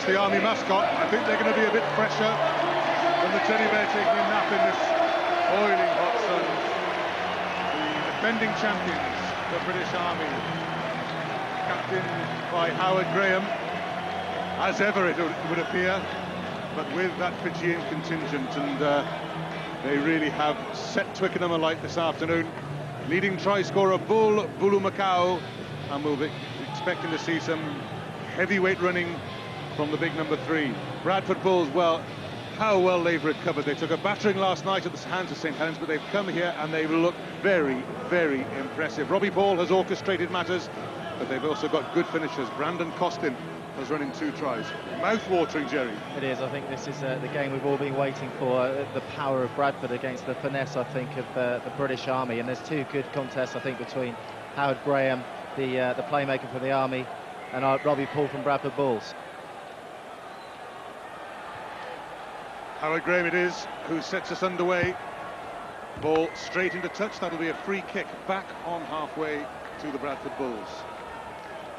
the Army mascot. I think they're going to be a bit fresher than the teddy bear taking a nap in this boiling hot sun. The defending champions, the British Army, captained by Howard Graham, as ever it would appear, but with that Fijian contingent, and they really have set Twickenham alight this afternoon. Leading try scorer Bull Bulumakau, and we'll be expecting to see some heavyweight running from the big number 3. Bradford Bulls, well, how well they've recovered. They took a battering last night at the hands of St Helens, but they've come here and they look very, very impressive. Robbie Paul has orchestrated matters, but they've also got good finishers. Brandon Costin has run in 2 tries. Mouth-watering, Jerry. It is. I think this is the game we've all been waiting for, the power of Bradford against the finesse, I think, of the British Army. And there's 2 good contests, I think, between Howard Graham, the playmaker for the Army, and Robbie Paul from Bradford Bulls. Howard Graham it is who sets us underway. Ball straight into touch. That'll be a free kick back on halfway to the Bradford Bulls.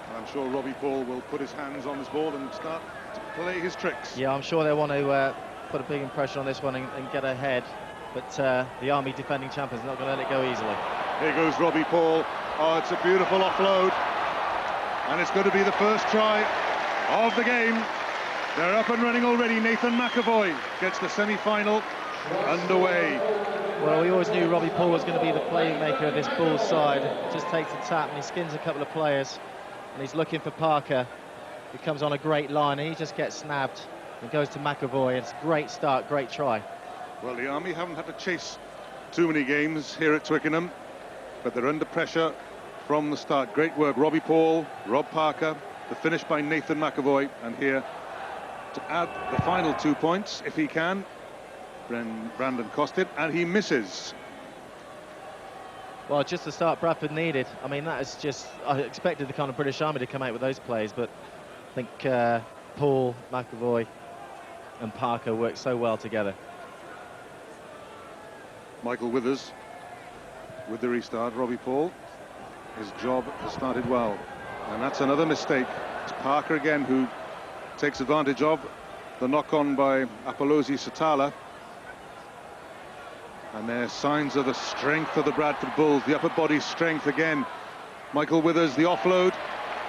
And I'm sure Robbie Paul will put his hands on this ball and start to play his tricks. Yeah, I'm sure they want to put a big impression on this one and get ahead. But the Army defending champions are not going to let it go easily. Here goes Robbie Paul. Oh, it's a beautiful offload. And it's going to be the first try of the game. They're up and running already. Nathan McAvoy gets the semi-final underway. Well, we always knew Robbie Paul was going to be the playmaker of this Bulls side. Just takes a tap and he skins a couple of players. And he's looking for Parker, who comes on a great line, and he just gets snapped and goes to McAvoy. It's a great start, great try. Well, the Army haven't had to chase too many games here at Twickenham, but they're under pressure from the start. Great work, Robbie Paul, Rob Parker, the finish by Nathan McAvoy, and here to add the final 2 points, if he can, Brandon Costin, and he misses. Well, just the start Bradford needed. I mean, that is just... I expected the kind of British Army to come out with those plays, but I think Paul, McAvoy and Parker worked so well together. Michael Withers with the restart. Robbie Paul, his job has started well. And that's another mistake. It's Parker again who takes advantage of the knock-on by Apolosi Satala. And there's signs of the strength of the Bradford Bulls, the upper body strength again. Michael Withers, the offload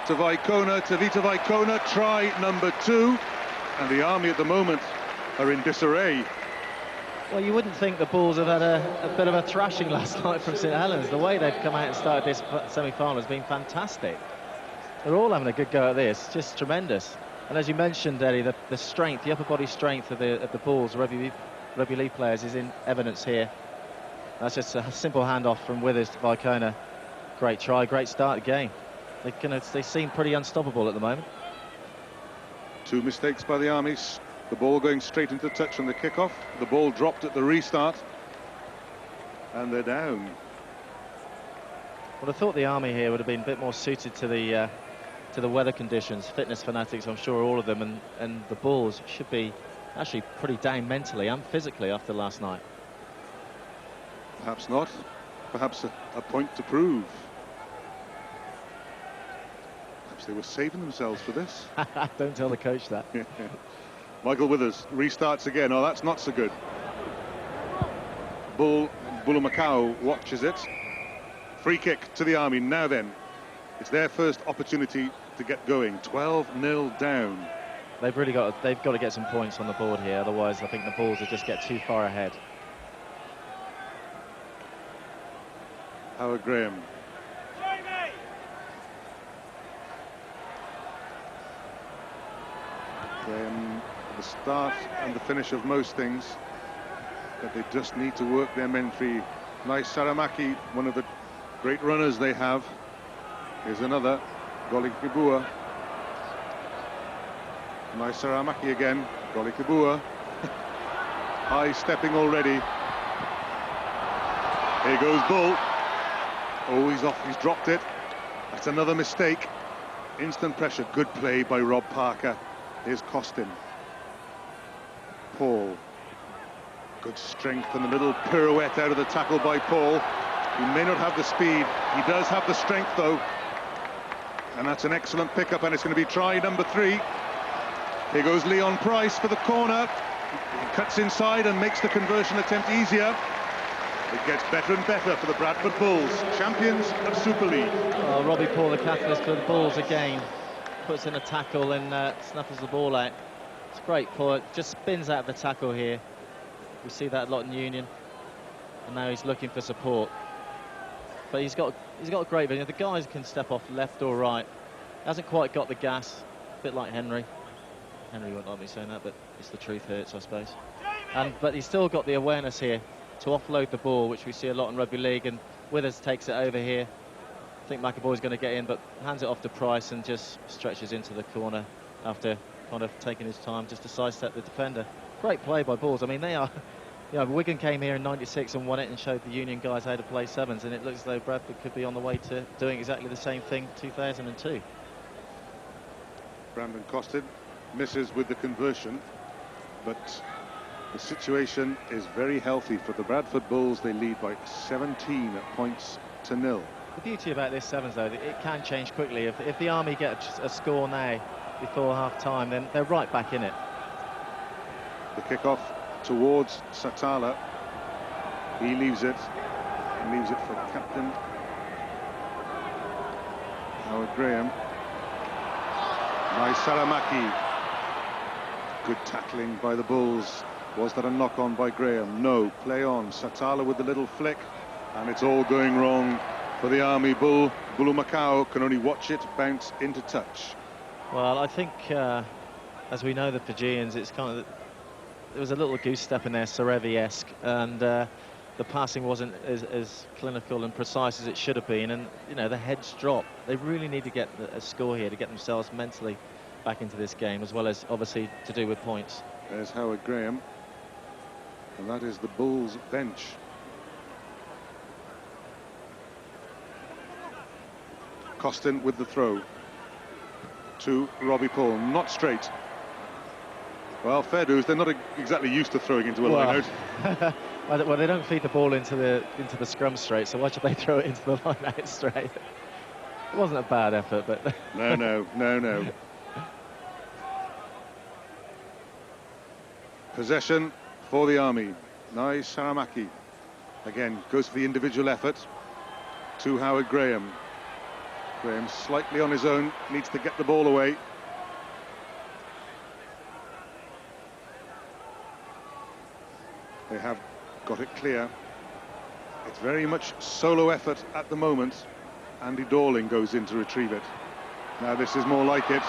to Vaikona, to Vita Vaikona, try number 2. And the Army at the moment are in disarray. Well, you wouldn't think the Bulls have had a bit of a thrashing last night from St Helens. The way they've come out and started this semi-final has been fantastic. They're all having a good go at this, just tremendous. And as you mentioned, Eddie, the strength, the upper body strength of the Bulls, Rugby League players, is in evidence here. That's just a simple handoff from Withers to Vaikona. Great try, great start of the game. They seem pretty unstoppable at the moment. 2 mistakes by the Army. The ball going straight into touch on the kickoff. The ball dropped at the restart. And they're down. Well, I thought the Army here would have been a bit more suited to the weather conditions. Fitness fanatics, I'm sure all of them, and the Bulls should be actually pretty down mentally and physically after last night. Perhaps not. Perhaps a point to prove. Perhaps they were saving themselves for this. Don't tell the coach that. Michael Withers restarts again. Oh, that's not so good. Bulumakau watches it. Free kick to the Army. Now then, it's their first opportunity to get going. 12-0 down. They've got to get some points on the board here, otherwise I think the Bulls will just get too far ahead. Howard Graham. Graham, the start and the finish of most things, but they just need to work their men free. Nice Saramaki, one of the great runners they have. Here's another, Goli Kibua. Nice Saramaki again, Goli Kibua. High stepping already. Here goes Bull. Oh, he's off, he's dropped it. That's another mistake. Instant pressure, good play by Rob Parker. Here's Costin. Paul. Good strength in the middle, pirouette out of the tackle by Paul. He may not have the speed, he does have the strength though. And that's an excellent pickup, and it's going to be try number 3. Here goes Leon Price for the corner. He cuts inside and makes the conversion attempt easier. It gets better and better for the Bradford Bulls, champions of Super League. Oh, Robbie Paul, the catalyst for the Bulls again. Puts in a tackle and snuffles the ball out. It's great for just spins out of the tackle here. We see that a lot in Union. And now he's looking for support. But he's got great vision. The guys can step off left or right. Hasn't quite got the gas. A bit like Henry. Henry won't like me saying that, but it's the truth hurts, I suppose. But he's still got the awareness here to offload the ball, which we see a lot in rugby league, and Withers takes it over here. I think McAvoy's going to get in, but hands it off to Price and just stretches into the corner after kind of taking his time just to sidestep the defender. Great play by Bulls. I mean, they are, you know, Wigan came here in '96 and won it and showed the Union guys how to play sevens, and it looks as though Bradford could be on the way to doing exactly the same thing 2002. Brandon Costin misses with the conversion, but the situation is very healthy for the Bradford Bulls. They lead by 17 points to 0. The beauty about this sevens, though, it can change quickly. If the Army get a score now before half-time, then they're right back in it. The kickoff towards Satala. He leaves it. He leaves it for captain Howard Graham. Nice Saramaki. Good tackling by the Bulls. Was that a knock-on by Graham? No. Play on. Satala with the little flick. And it's all going wrong for the Army. Bulu Macau can only watch it bounce into touch. Well, I think, as we know, the Fijians, it's kind of... There was a little goose step in there, Sarevi-esque, and the passing wasn't as clinical and precise as it should have been, and, you know, the heads drop. They really need to get a score here to get themselves mentally back into this game, as well as, obviously, to do with points. There's Howard Graham, and that is the Bulls bench. Costin with the throw to Robbie Paul, not straight. Well, fair dues, they're not exactly used to throwing into a line out. Well, they don't feed the ball into the scrum straight, so why should they throw it into the line out straight? It wasn't a bad effort, but... No. Possession for the Army. Nice Saramaki. Again, goes for the individual effort to Howard Graham. Graham slightly on his own, needs to get the ball away. They have got it clear. It's very much solo effort at the moment. Andy Dorling goes in to retrieve it. Now this is more like it.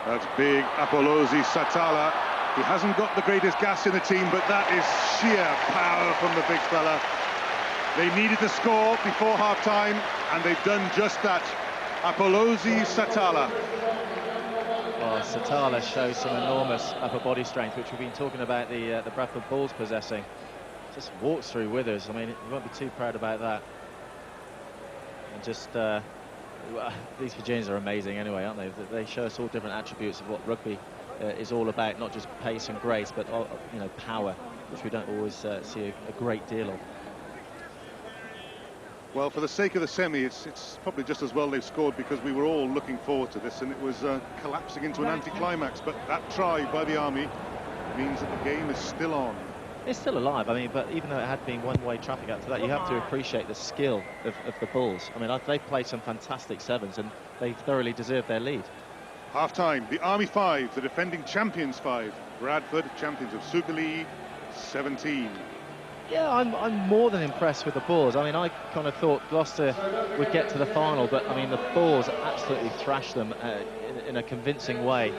That's big Apolosi Satala. He hasn't got the greatest gas in the team, but that is sheer power from the big fella. They needed to score before half-time, and they've done just that. Apolosi Satala. Well, Satala shows some enormous upper body strength, which we've been talking about the Bradford Bulls possessing. Just walks through Withers. I mean, you won't be too proud about that. And just these Fijians are amazing anyway, aren't they? They show us all different attributes of what rugby is all about, not just pace and grace, but you know, power, which we don't always see a great deal of. Well, for the sake of the semi, it's probably just as well they've scored, because we were all looking forward to this, and it was collapsing into an anticlimax. But that try by the Army means that the game is still on. It's still alive. I mean, but even though it had been one-way traffic after that, you have to appreciate the skill of the Bulls. I mean, they've played some fantastic sevens, and they thoroughly deserve their lead. Half-time, the Army 5, the defending champions 5. Bradford, champions of Super League, 17. Yeah, I'm more than impressed with the Bulls. I mean, I kind of thought Gloucester would get to the final, but I mean, the Bulls absolutely thrashed them in a convincing way.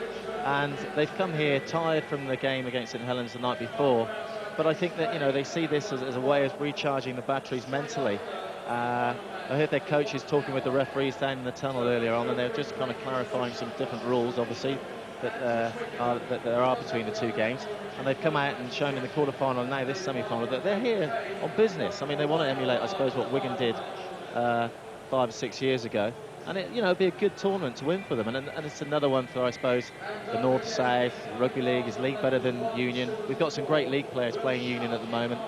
And they've come here tired from the game against St Helens the night before. But I think that, you know, they see this as a way of recharging the batteries mentally. I heard their coaches talking with the referees down in the tunnel earlier on, and they're just kind of clarifying some different rules, obviously, that there are between the two games. And they've come out and shown in the quarter-final and now this semi-final that they're here on business. I mean, they want to emulate, I suppose, what Wigan did 5 or 6 years ago. And it'd be a good tournament to win for them. And it's another one for, I suppose, the North-South. Rugby League is league better than Union. We've got some great league players playing Union at the moment.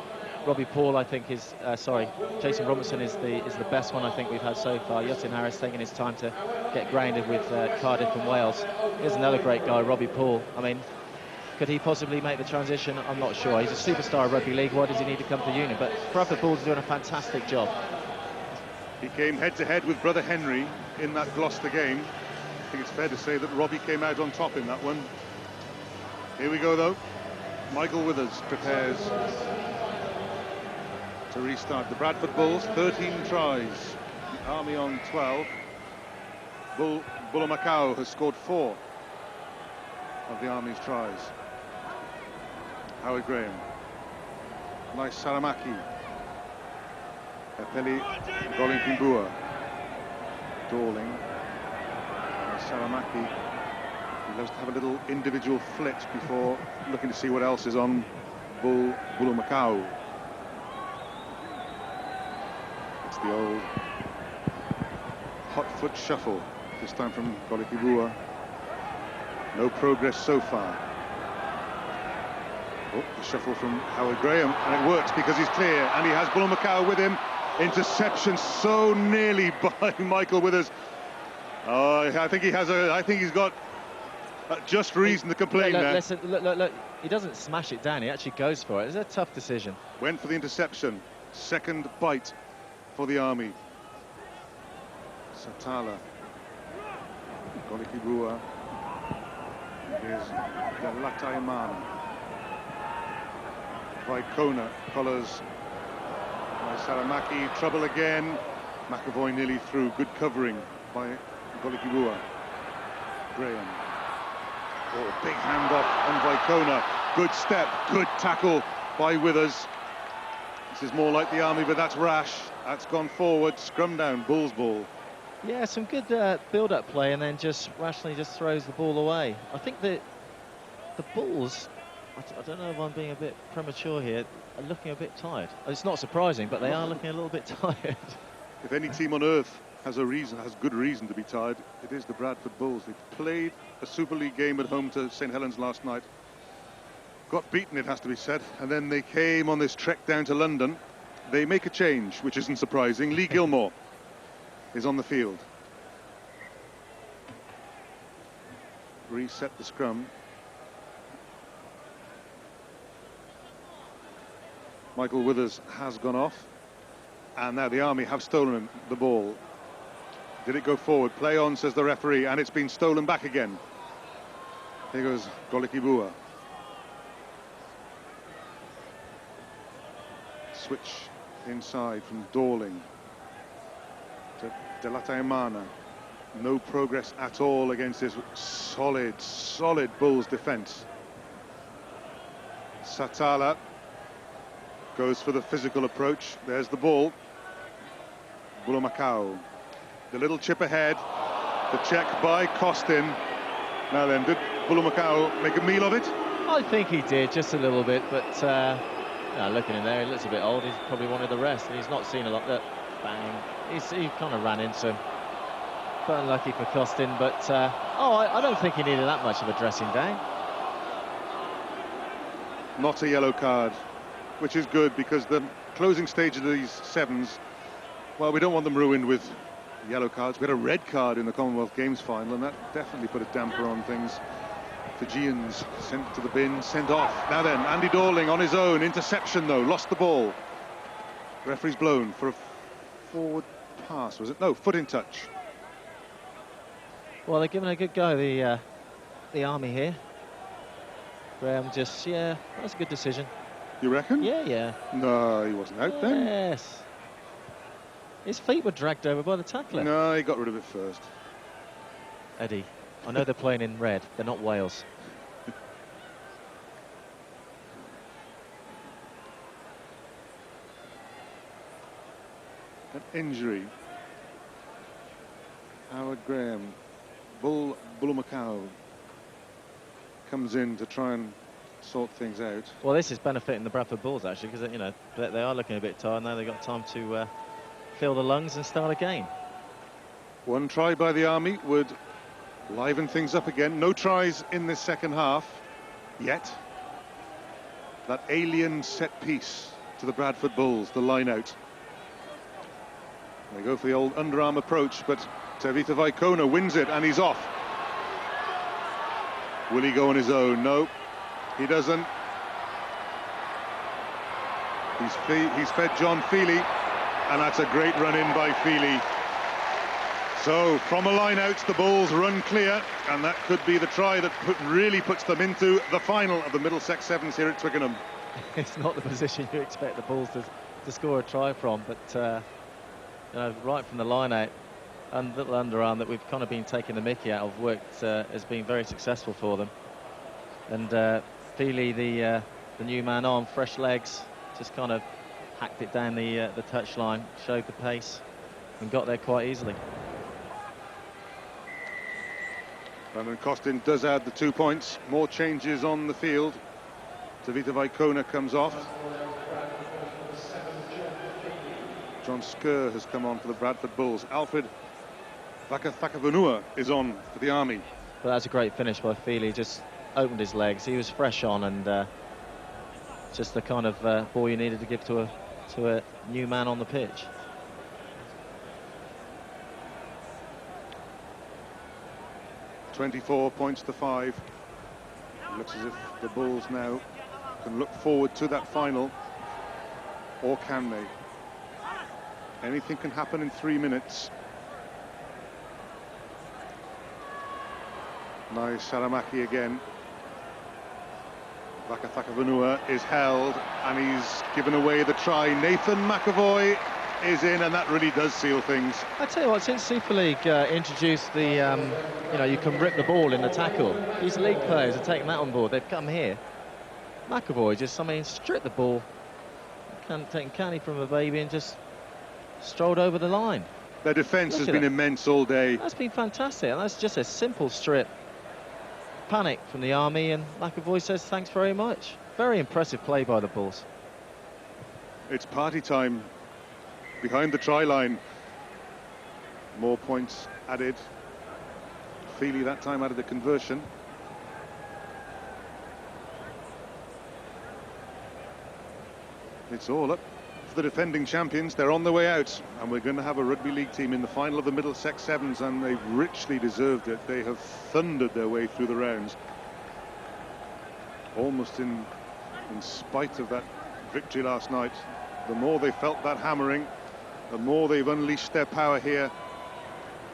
Robbie Paul, I think, Jason Robinson is the best one I think we've had so far. Yotin Harris taking his time to get grounded with Cardiff and Wales. Here's another great guy, Robbie Paul. I mean, could he possibly make the transition? I'm not sure. He's a superstar of rugby league. Why does he need to come to Union? But Bradford Bulls are doing a fantastic job. He came head-to-head with brother Henry in that Gloucester game. I think it's fair to say that Robbie came out on top in that one. Here we go, though. Michael Withers prepares to restart. The Bradford Bulls, 13 tries. The Army on 12. Bulamacau has scored 4 of the Army's tries. Howard Graham. Nice Saramaki. Epeli Golinkimbua. Dorling. Saramaki. He loves to have a little individual flit before looking to see what else is on Bulamacau. It's the old hot foot shuffle, this time from Golinkimbua. No progress so far. Oh, the shuffle from Howard Graham, and it works because he's clear, and he has Bulamacau with him. Interception so nearly by Michael Withers. I think he's got just reason to complain there. Listen, look, he doesn't smash it down, he actually goes for it. It's a tough decision. Went for the interception. Second bite for the Army. Satala. Golikibua. Here's Delatayamana. Vaikona collars by Saramaki. Trouble again. McAvoy nearly through. Good covering by Golikibua. Graham. Oh, big handoff on Vaikona. Good step, good tackle by Withers. This is more like the Army, but that's rash. That's gone forward. Scrum down, Bulls ball. Yeah, some good build-up play, and then just rationally just throws the ball away. I think that the Bulls, I don't know if I'm being a bit premature here, are looking a bit tired. It's not surprising, but they are looking a little bit tired. If any team on earth has good reason to be tired, it is the Bradford Bulls. They played a Super League game at home to St Helens last night. Got beaten, it has to be said, and then they came on this trek down to London. They make a change, which isn't surprising. Lee Gilmore is on the field. Reset the scrum. Michael Withers has gone off, and now the Army have stolen the ball. Did it go forward? Play on, says the referee, and it's been stolen back again. Here goes Golikibua. Switch inside from Dorling to Delatayamana. No progress at all against this solid Bulls defence. Satala goes for the physical approach. There's the ball. Bulamacau. The little chip ahead. The check by Costin. Now then, did Bulamacau make a meal of it? I think he did, just a little bit, but looking in there, he looks a bit old. He's probably wanted the rest, and he's not seen a lot. Bang. He kind of ran into him. But unlucky for Costin, but I don't think he needed that much of a dressing down. Not a yellow card, which is good, because the closing stage of these sevens, well, we don't want them ruined with yellow cards. We had a red card in the Commonwealth Games final, and that definitely put a damper on things. Fijians sent to the bin, sent off. Now then, Andy Dorling on his own. Interception, though. Lost the ball. Referee's blown for a forward pass, was it? No, foot in touch. Well, they're giving a good go, the Army here. Graham just, that's a good decision. You reckon? Yeah. No, he wasn't out then. Yes. His feet were dragged over by the tackler. No, he got rid of it first. Eddie, I know they're playing in red. They're not Wales. An injury. Howard Graham. Bulamacau comes in to try and sort things out. Well, this is benefiting the Bradford Bulls, actually, because they are looking a bit tired now. They've got time to fill the lungs and start again. One try by the Army would liven things up again. No tries in this second half yet. That alien set piece to the Bradford Bulls, the line out. They go for the old underarm approach, but Tevita Vaikona wins it, and he's off. Will he go on his own? No, he doesn't. He's fed John Feely, and that's a great run-in by Feely. So, from a line-out, the Bulls run clear, and that could be the try that really puts them into the final of the Middlesex Sevens here at Twickenham. It's not the position you expect the Bulls to score a try from, but you know, right from the line-out, and little underarm that we've kind of been taking the mickey out of worked has been very successful for them. And Feely, the new man on, fresh legs, just kind of hacked it down the touchline, showed the pace, and got there quite easily. Brandon Costin does add the 2 points. More changes on the field. Tevita Vaikona comes off. John Skerr has come on for the Bradford Bulls. Alfred Vakathavanua is on for the Army. But that's a great finish by Feely. Just opened his legs. He was fresh on, and just the kind of ball you needed to give to a new man on the pitch. "24 points to 5. It looks as if the Bulls now can look forward to that final, or can they? Anything can happen in 3 minutes. Nice Saramaki again. Vakathavanua is held, and he's given away the try. Nathan McAvoy is in, and that really does seal things. I tell you what, since Super League introduced the, you know, you can rip the ball in the tackle, these league players are taking that on board. They've come here. McAvoy just, I mean, stripped the ball, taking candy from a baby, and just strolled over the line. Their defence has been immense all day. That's been fantastic, and that's just a simple strip. Panic from the Army, and McAvoy says thanks very much. Very impressive play by the Bulls. It's party time behind the try line. More points added. Feely that time added the conversion. It's all up for the defending champions. They're on their way out, and we're going to have a rugby league team in the final of the Middlesex Sevens, and they've richly deserved it. They have thundered their way through the rounds, almost in spite of that victory last night. The more they felt that hammering, the more they've unleashed their power here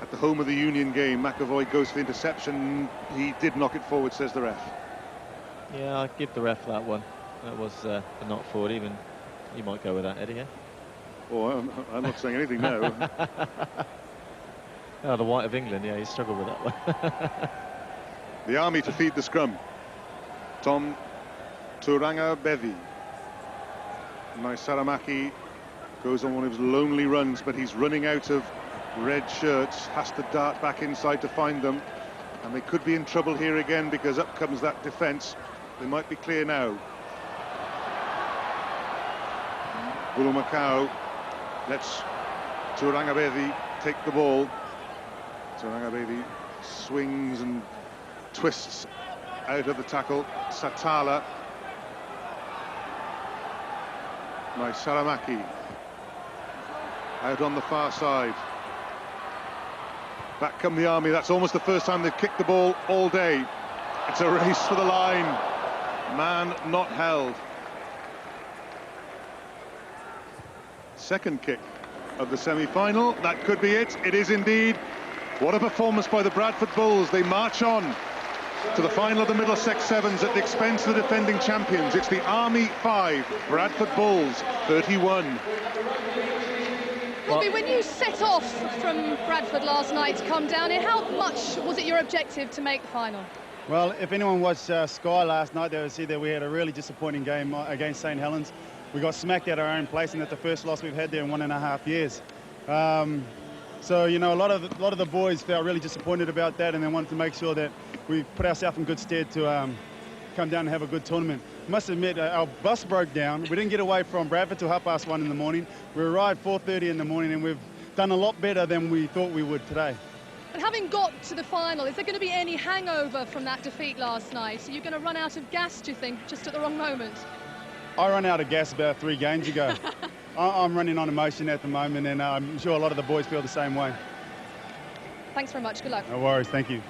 at the home of the Union game. McAvoy goes for the interception. He did knock it forward, says the ref. Yeah, I'll give the ref that one. That was a knock forward. Even you might go with that, Eddie, yeah? Oh, I'm not saying anything now. Oh, the white of England, yeah, he struggled with that one. The Army to feed the scrum. Tom Turanga Bevi. Nice Saramaki goes on one of his lonely runs, but he's running out of red shirts, has to dart back inside to find them, and they could be in trouble here again, because up comes that defence. They might be clear now. Bulu Macau lets Turangabevi take the ball. Turangabevi swings and twists out of the tackle. Satala. Nice Saramaki out on the far side. Back come the Army. That's almost the first time they've kicked the ball all day. It's a race for the line. Man not held. Second kick of the semi-final. That could be it. It is indeed. What a performance by the Bradford Bulls. They march on to the final of the Middlesex Sevens at the expense of the defending champions. It's the Army 5, Bradford Bulls 31. Robbie, when you set off from Bradford last night to come down here, how much was it your objective to make the final? Well, if anyone watched Sky last night, they would see that we had a really disappointing game against St Helens. We got smacked at our own place, and that's the first loss we've had there in 1.5 years. So, you know, a lot of the boys felt really disappointed about that, and they wanted to make sure that we put ourselves in good stead to come down and have a good tournament. I must admit, our bus broke down. We didn't get away from Bradford till 1:30 in the morning. We arrived 4:30 in the morning, and we've done a lot better than we thought we would today. And having got to the final, is there going to be any hangover from that defeat last night? Are you going to run out of gas, do you think, just at the wrong moment? I ran out of gas about 3 games ago. I'm running on emotion at the moment, and I'm sure a lot of the boys feel the same way. Thanks very much. Good luck. No worries. Thank you.